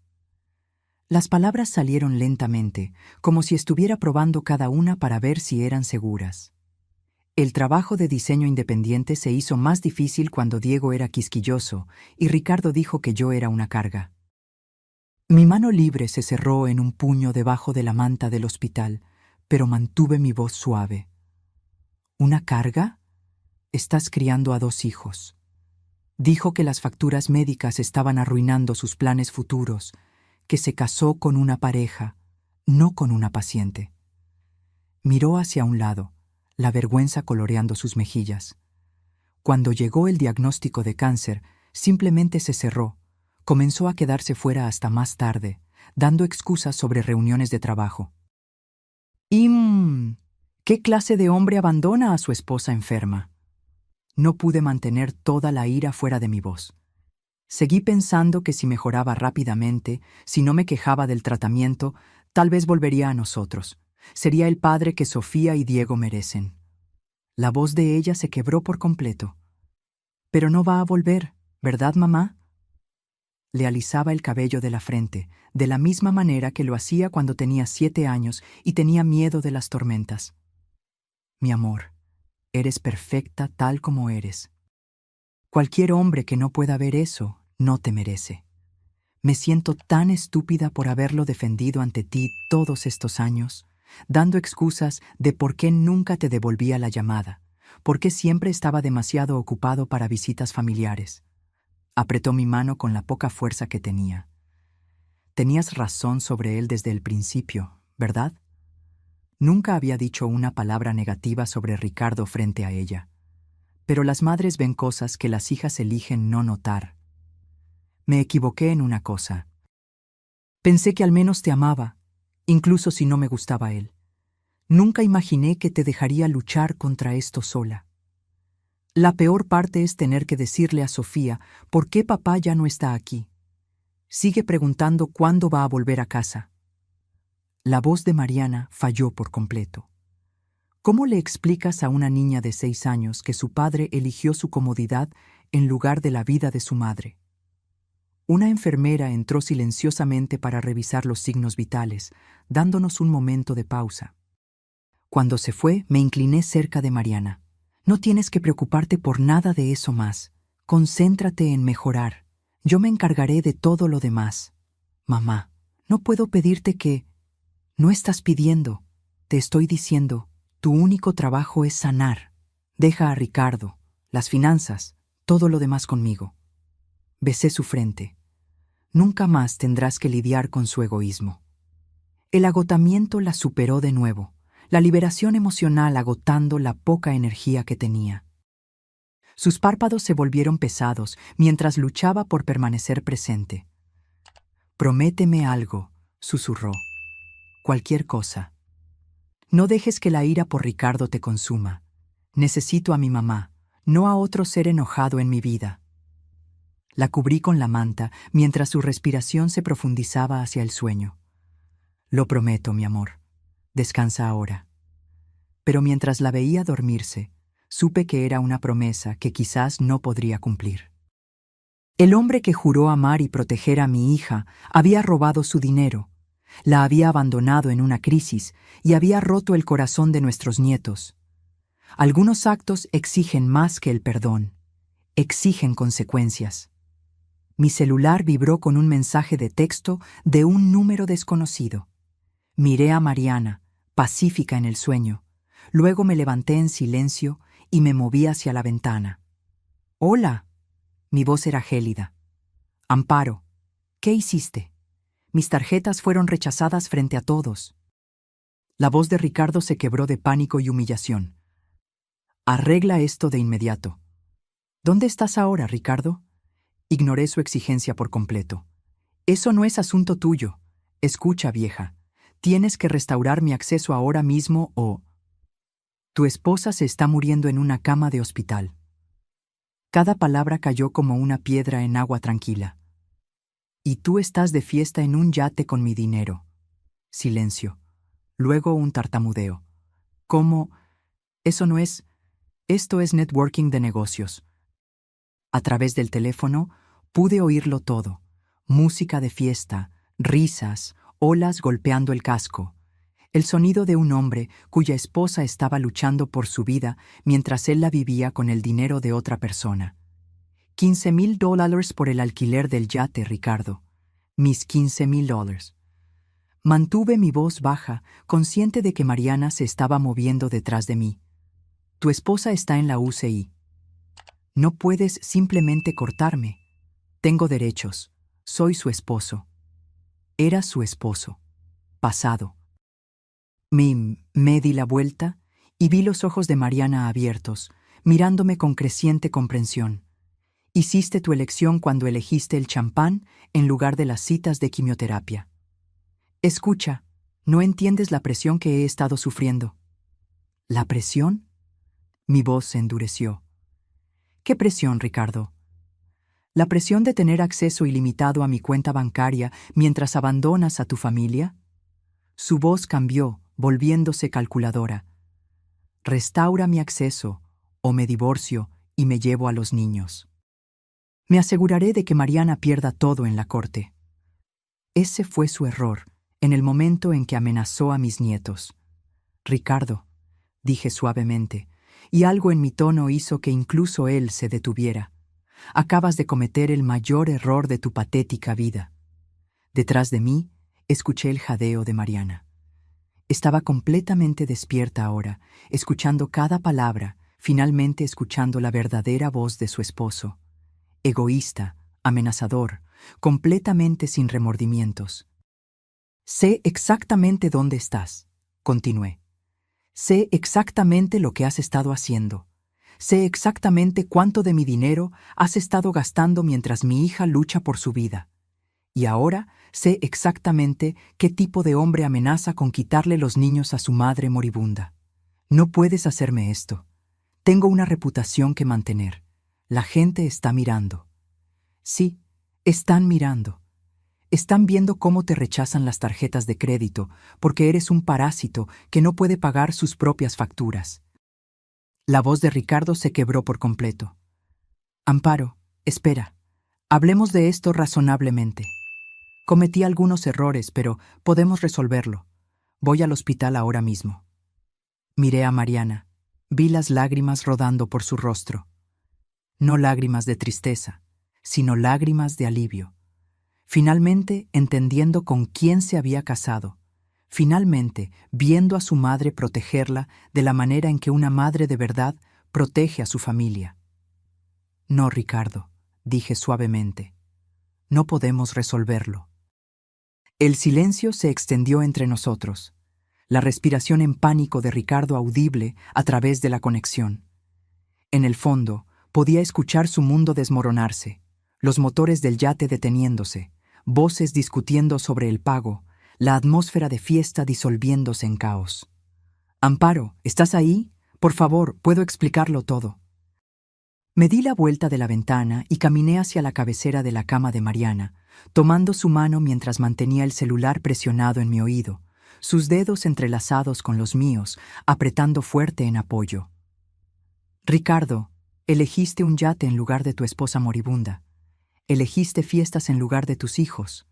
Las palabras salieron lentamente, como si estuviera probando cada una para ver si eran seguras. El trabajo de diseño independiente se hizo más difícil cuando Diego era quisquilloso y Ricardo dijo que yo era una carga. Mi mano libre se cerró en un puño debajo de la manta del hospital, pero mantuve mi voz suave. ¿Una carga? Estás criando a 2 hijos. Dijo que las facturas médicas estaban arruinando sus planes futuros, que se casó con una pareja, no con una paciente. Miró hacia un lado, la vergüenza coloreando sus mejillas. Cuando llegó el diagnóstico de cáncer, simplemente se cerró, comenzó a quedarse fuera hasta más tarde, dando excusas sobre reuniones de trabajo. ¿Qué clase de hombre abandona a su esposa enferma? No pude mantener toda la ira fuera de mi voz. Seguí pensando que si mejoraba rápidamente, si no me quejaba del tratamiento, tal vez volvería a nosotros. Sería el padre que Sofía y Diego merecen. La voz de ella se quebró por completo. «Pero no va a volver, ¿verdad, mamá?» Le alisaba el cabello de la frente, de la misma manera que lo hacía cuando tenía 7 años y tenía miedo de las tormentas. «Mi amor, eres perfecta tal como eres. Cualquier hombre que no pueda ver eso no te merece. Me siento tan estúpida por haberlo defendido ante ti todos estos años, dando excusas de por qué nunca te devolvía la llamada, por qué siempre estaba demasiado ocupado para visitas familiares». Apretó mi mano con la poca fuerza que tenía. «Tenías razón sobre él desde el principio, ¿verdad?» Nunca había dicho una palabra negativa sobre Ricardo frente a ella. Pero las madres ven cosas que las hijas eligen no notar. Me equivoqué en una cosa. Pensé que al menos te amaba, incluso si no me gustaba él. Nunca imaginé que te dejaría luchar contra esto sola. La peor parte es tener que decirle a Sofía por qué papá ya no está aquí. Sigue preguntando cuándo va a volver a casa. La voz de Mariana falló por completo. ¿Cómo le explicas a una niña de 6 años que su padre eligió su comodidad en lugar de la vida de su madre? Una enfermera entró silenciosamente para revisar los signos vitales, dándonos un momento de pausa. Cuando se fue, me incliné cerca de Mariana. «No tienes que preocuparte por nada de eso más. Concéntrate en mejorar. Yo me encargaré de todo lo demás. Mamá, no puedo pedirte que... No estás pidiendo. Te estoy diciendo, tu único trabajo es sanar. Deja a Ricardo, las finanzas, todo lo demás conmigo». Besé su frente. «Nunca más tendrás que lidiar con su egoísmo». El agotamiento la superó de nuevo, la liberación emocional agotando la poca energía que tenía. Sus párpados se volvieron pesados mientras luchaba por permanecer presente. «Prométeme algo», susurró. «Cualquier cosa. No dejes que la ira por Ricardo te consuma. Necesito a mi mamá, no a otro ser enojado en mi vida». La cubrí con la manta mientras su respiración se profundizaba hacia el sueño. «Lo prometo, mi amor. Descansa ahora». Pero mientras la veía dormirse, supe que era una promesa que quizás no podría cumplir. El hombre que juró amar y proteger a mi hija había robado su dinero, la había abandonado en una crisis y había roto el corazón de nuestros nietos. Algunos actos exigen más que el perdón, exigen consecuencias. Mi celular vibró con un mensaje de texto de un número desconocido. Miré a Mariana, pacífica en el sueño. Luego me levanté en silencio y me moví hacia la ventana. «Hola». Mi voz era gélida. «Amparo, ¿qué hiciste? Mis tarjetas fueron rechazadas frente a todos». La voz de Ricardo se quebró de pánico y humillación. «Arregla esto de inmediato». «¿Dónde estás ahora, Ricardo?» Ignoré su exigencia por completo. «Eso no es asunto tuyo. Escucha, vieja. Tienes que restaurar mi acceso ahora mismo o... Tu esposa se está muriendo en una cama de hospital». Cada palabra cayó como una piedra en agua tranquila. «Y tú estás de fiesta en un yate con mi dinero». Silencio. Luego un tartamudeo. «¿Cómo? Eso no es... Esto es networking de negocios». A través del teléfono pude oírlo todo. Música de fiesta, risas, olas golpeando el casco. El sonido de un hombre cuya esposa estaba luchando por su vida mientras él la vivía con el dinero de otra persona. $15,000 por el alquiler del yate, Ricardo. Mis $15,000. Mantuve mi voz baja, consciente de que Mariana se estaba moviendo detrás de mí. «Tu esposa está en la UCI. No puedes simplemente cortarme. Tengo derechos. Soy su esposo». Era su esposo. Pasado. Me di la vuelta y vi los ojos de Mariana abiertos, mirándome con creciente comprensión. «Hiciste tu elección cuando elegiste el champán en lugar de las citas de quimioterapia. Escucha, no entiendes la presión que he estado sufriendo». «¿La presión?» Mi voz se endureció. «¿Qué presión, Ricardo?» «¿La presión de tener acceso ilimitado a mi cuenta bancaria mientras abandonas a tu familia?» Su voz cambió, volviéndose calculadora. «Restaura mi acceso, o me divorcio y me llevo a los niños. Me aseguraré de que Mariana pierda todo en la corte». Ese fue su error, en el momento en que amenazó a mis nietos. «Ricardo», dije suavemente, y algo en mi tono hizo que incluso él se detuviera. «Acabas de cometer el mayor error de tu patética vida». Detrás de mí, escuché el jadeo de Mariana. Estaba completamente despierta ahora, escuchando cada palabra, finalmente escuchando la verdadera voz de su esposo. Egoísta, amenazador, completamente sin remordimientos. «Sé exactamente dónde estás», continué. «Sé exactamente lo que has estado haciendo. Sé exactamente cuánto de mi dinero has estado gastando mientras mi hija lucha por su vida. Y ahora sé exactamente qué tipo de hombre amenaza con quitarle los niños a su madre moribunda. No puedes hacerme esto. Tengo una reputación que mantener. La gente está mirando». «Sí, están mirando. Están viendo cómo te rechazan las tarjetas de crédito porque eres un parásito que no puede pagar sus propias facturas». La voz de Ricardo se quebró por completo. «Amparo, espera. Hablemos de esto razonablemente. Cometí algunos errores, pero podemos resolverlo. Voy al hospital ahora mismo». Miré a Mariana. Vi las lágrimas rodando por su rostro. No lágrimas de tristeza, sino lágrimas de alivio. Finalmente entendiendo con quién se había casado. Finalmente viendo a su madre protegerla de la manera en que una madre de verdad protege a su familia. «No, Ricardo», dije suavemente. «No podemos resolverlo». El silencio se extendió entre nosotros. La respiración en pánico de Ricardo audible a través de la conexión. En el fondo, podía escuchar su mundo desmoronarse, los motores del yate deteniéndose, voces discutiendo sobre el pago, la atmósfera de fiesta disolviéndose en caos. «Amparo, ¿estás ahí? Por favor, puedo explicarlo todo». Me di la vuelta de la ventana y caminé hacia la cabecera de la cama de Mariana, tomando su mano mientras mantenía el celular presionado en mi oído, sus dedos entrelazados con los míos, apretando fuerte en apoyo. Ricardo, elegiste un yate en lugar de tu esposa moribunda. Elegiste fiestas en lugar de tus hijos.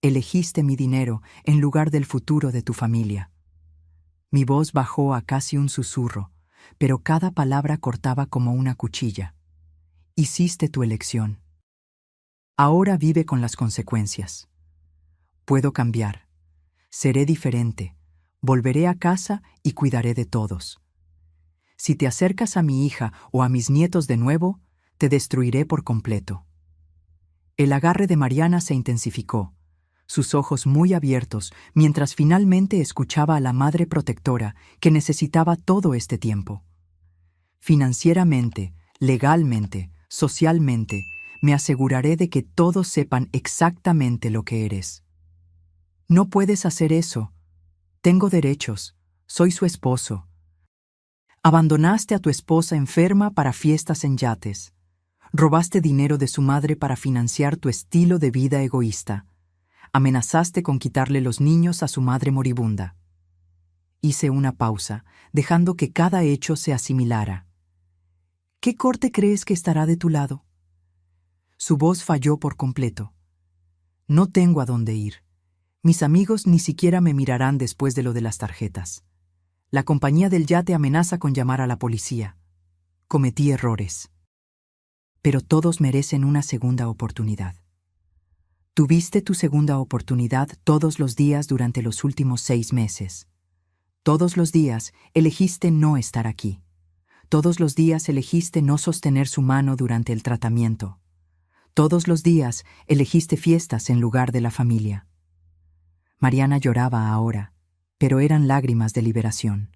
Elegiste mi dinero en lugar del futuro de tu familia. Mi voz bajó a casi un susurro, pero cada palabra cortaba como una cuchilla. Hiciste tu elección. Ahora vive con las consecuencias. Puedo cambiar. Seré diferente. Volveré a casa y cuidaré de todos. Si te acercas a mi hija o a mis nietos de nuevo, te destruiré por completo. El agarre de Mariana se intensificó, sus ojos muy abiertos, mientras finalmente escuchaba a la madre protectora que necesitaba todo este tiempo. Financieramente, legalmente, socialmente, me aseguraré de que todos sepan exactamente lo que eres. No puedes hacer eso. Tengo derechos. Soy su esposo. Abandonaste a tu esposa enferma para fiestas en yates. Robaste dinero de su madre para financiar tu estilo de vida egoísta. Amenazaste con quitarle los niños a su madre moribunda. Hice una pausa, dejando que cada hecho se asimilara. ¿Qué corte crees que estará de tu lado? Su voz falló por completo. No tengo a dónde ir. Mis amigos ni siquiera me mirarán después de lo de las tarjetas. La compañía del yate amenaza con llamar a la policía. Cometí errores. Pero todos merecen una segunda oportunidad. Tuviste tu segunda oportunidad todos los días durante los últimos 6 meses. Todos los días elegiste no estar aquí. Todos los días elegiste no sostener su mano durante el tratamiento. Todos los días elegiste fiestas en lugar de la familia. Mariana lloraba ahora, pero eran lágrimas de liberación.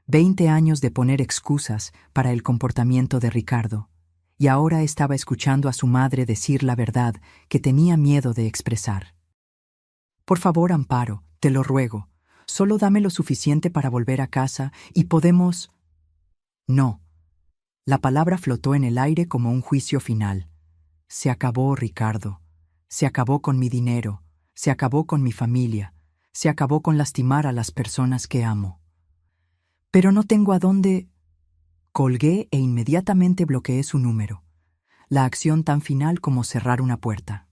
20 años de poner excusas para el comportamiento de Ricardo, y ahora estaba escuchando a su madre decir la verdad que tenía miedo de expresar. Por favor, Amparo, te lo ruego, solo dame lo suficiente para volver a casa y podemos... No. La palabra flotó en el aire como un juicio final. Se acabó, Ricardo. Se acabó con mi dinero. Se acabó con mi familia. Se acabó con lastimar a las personas que amo. Pero no tengo a dónde... Colgué e inmediatamente bloqueé su número. La acción tan final como cerrar una puerta.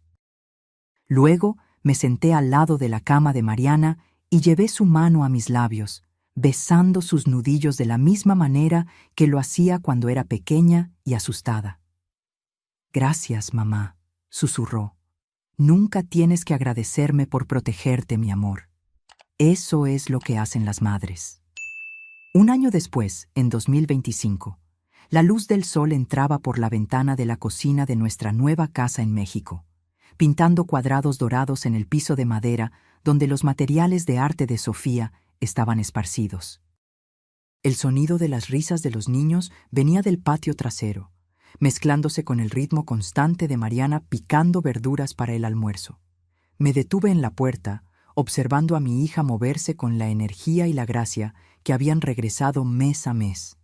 Luego me senté al lado de la cama de Mariana y llevé su mano a mis labios, besando sus nudillos de la misma manera que lo hacía cuando era pequeña y asustada. Gracias, mamá, susurró. Nunca tienes que agradecerme por protegerte, mi amor. Eso es lo que hacen las madres. Un año después, en 2025, la luz del sol entraba por la ventana de la cocina de nuestra nueva casa en México, pintando cuadrados dorados en el piso de madera donde los materiales de arte de Sofía estaban esparcidos. El sonido de las risas de los niños venía del patio trasero, mezclándose con el ritmo constante de Mariana picando verduras para el almuerzo. Me detuve en la puerta, observando a mi hija moverse con la energía y la gracia que habían regresado mes a mes.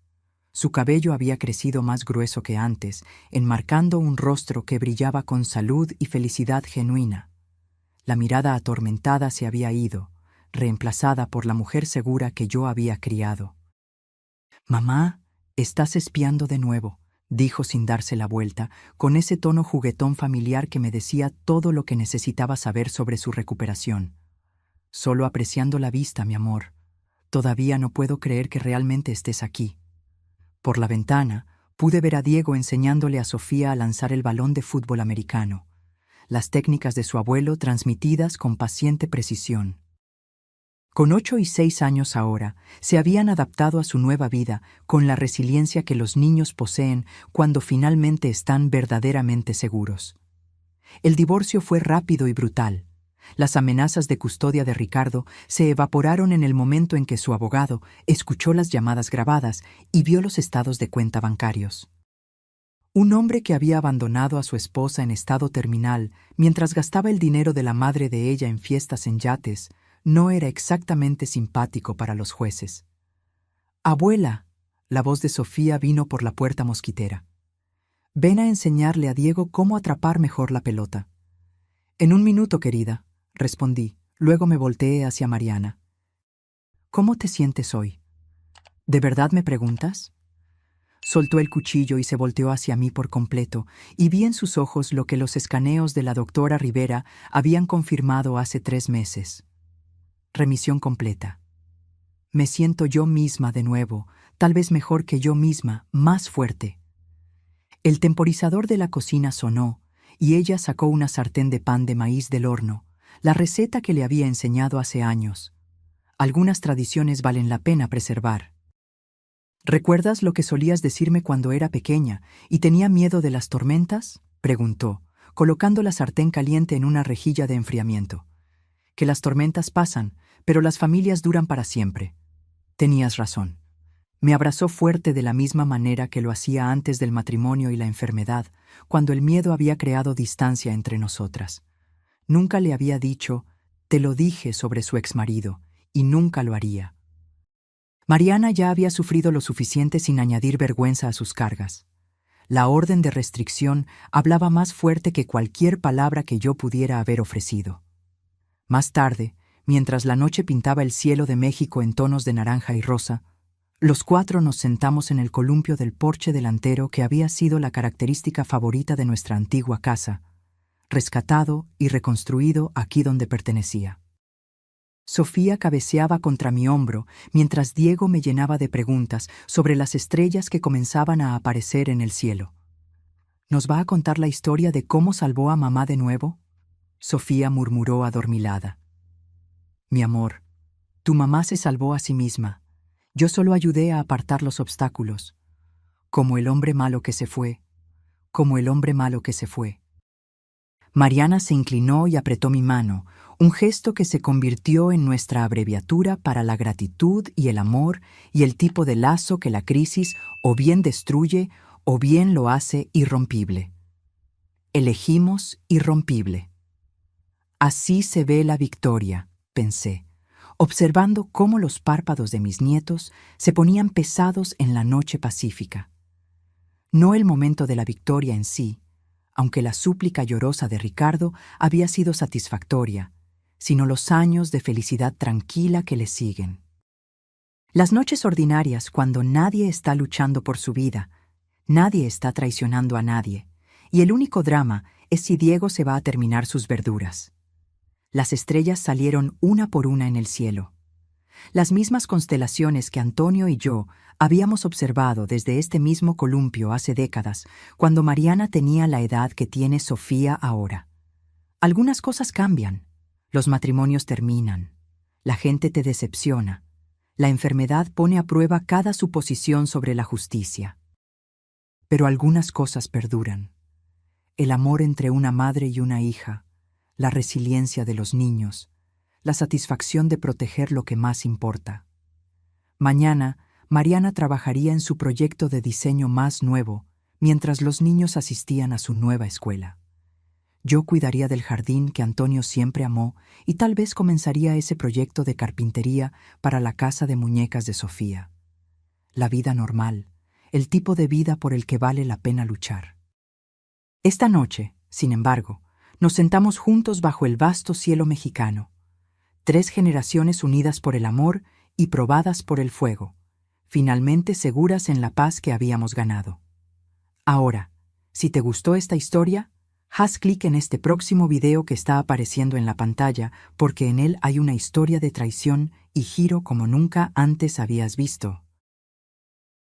Su cabello había crecido más grueso que antes, enmarcando un rostro que brillaba con salud y felicidad genuina. La mirada atormentada se había ido, reemplazada por la mujer segura que yo había criado. «Mamá, estás espiando de nuevo», dijo sin darse la vuelta, con ese tono juguetón familiar que me decía todo lo que necesitaba saber sobre su recuperación. «Solo apreciando la vista, mi amor. Todavía no puedo creer que realmente estés aquí». Por la ventana, pude ver a Diego enseñándole a Sofía a lanzar el balón de fútbol americano, las técnicas de su abuelo transmitidas con paciente precisión. Con 8 y 6 años ahora, se habían adaptado a su nueva vida con la resiliencia que los niños poseen cuando finalmente están verdaderamente seguros. El divorcio fue rápido y brutal. Las amenazas de custodia de Ricardo se evaporaron en el momento en que su abogado escuchó las llamadas grabadas y vio los estados de cuenta bancarios. Un hombre que había abandonado a su esposa en estado terminal mientras gastaba el dinero de la madre de ella en fiestas en yates no era exactamente simpático para los jueces. «Abuela», la voz de Sofía vino por la puerta mosquitera. «Ven a enseñarle a Diego cómo atrapar mejor la pelota». «En un minuto, querida», respondí. Luego me volteé hacia Mariana. «¿Cómo te sientes hoy? ¿De verdad me preguntas?» Soltó el cuchillo y se volteó hacia mí por completo, y vi en sus ojos lo que los escaneos de la doctora Rivera habían confirmado hace 3 meses. Remisión completa. Me siento yo misma de nuevo, tal vez mejor que yo misma, más fuerte. El temporizador de la cocina sonó, y ella sacó una sartén de pan de maíz del horno, la receta que le había enseñado hace años. Algunas tradiciones valen la pena preservar. ¿Recuerdas lo que solías decirme cuando era pequeña y tenía miedo de las tormentas? Preguntó, colocando la sartén caliente en una rejilla de enfriamiento. Que las tormentas pasan, pero las familias duran para siempre. Tenías razón. Me abrazó fuerte de la misma manera que lo hacía antes del matrimonio y la enfermedad, cuando el miedo había creado distancia entre nosotras. Nunca le había dicho, te lo dije sobre su exmarido, y nunca lo haría. Mariana ya había sufrido lo suficiente sin añadir vergüenza a sus cargas. La orden de restricción hablaba más fuerte que cualquier palabra que yo pudiera haber ofrecido. Más tarde, mientras la noche pintaba el cielo de México en tonos de naranja y rosa, los 4 nos sentamos en el columpio del porche delantero que había sido la característica favorita de nuestra antigua casa, rescatado y reconstruido aquí donde pertenecía. Sofía cabeceaba contra mi hombro mientras Diego me llenaba de preguntas sobre las estrellas que comenzaban a aparecer en el cielo. ¿Nos va a contar la historia de cómo salvó a mamá de nuevo? Sofía murmuró adormilada. Mi amor, tu mamá se salvó a sí misma. Yo solo ayudé a apartar los obstáculos. Como el hombre malo que se fue. Como el hombre malo que se fue. Mariana se inclinó y apretó mi mano, un gesto que se convirtió en nuestra abreviatura para la gratitud y el amor y el tipo de lazo que la crisis o bien destruye o bien lo hace irrompible. Elegimos irrompible. Así se ve la victoria, pensé, observando cómo los párpados de mis nietos se ponían pesados en la noche pacífica. No el momento de la victoria en sí, aunque la súplica llorosa de Ricardo había sido satisfactoria, sino los años de felicidad tranquila que le siguen. Las noches ordinarias, cuando nadie está luchando por su vida, nadie está traicionando a nadie, y el único drama es si Diego se va a terminar sus verduras. Las estrellas salieron una por una en el cielo. Las mismas constelaciones que Antonio y yo habíamos observado desde este mismo columpio hace décadas, cuando Mariana tenía la edad que tiene Sofía ahora. Algunas cosas cambian. Los matrimonios terminan. La gente te decepciona. La enfermedad pone a prueba cada suposición sobre la justicia. Pero algunas cosas perduran. El amor entre una madre y una hija, la resiliencia de los niños, la satisfacción de proteger lo que más importa. Mañana, Mariana trabajaría en su proyecto de diseño más nuevo, mientras los niños asistían a su nueva escuela. Yo cuidaría del jardín que Antonio siempre amó y tal vez comenzaría ese proyecto de carpintería para la casa de muñecas de Sofía. La vida normal, el tipo de vida por el que vale la pena luchar. Esta noche, sin embargo, nos sentamos juntos bajo el vasto cielo mexicano. 3 generaciones unidas por el amor y probadas por el fuego, finalmente seguras en la paz que habíamos ganado. Ahora, si te gustó esta historia, haz clic en este próximo video que está apareciendo en la pantalla porque en él hay una historia de traición y giro como nunca antes habías visto.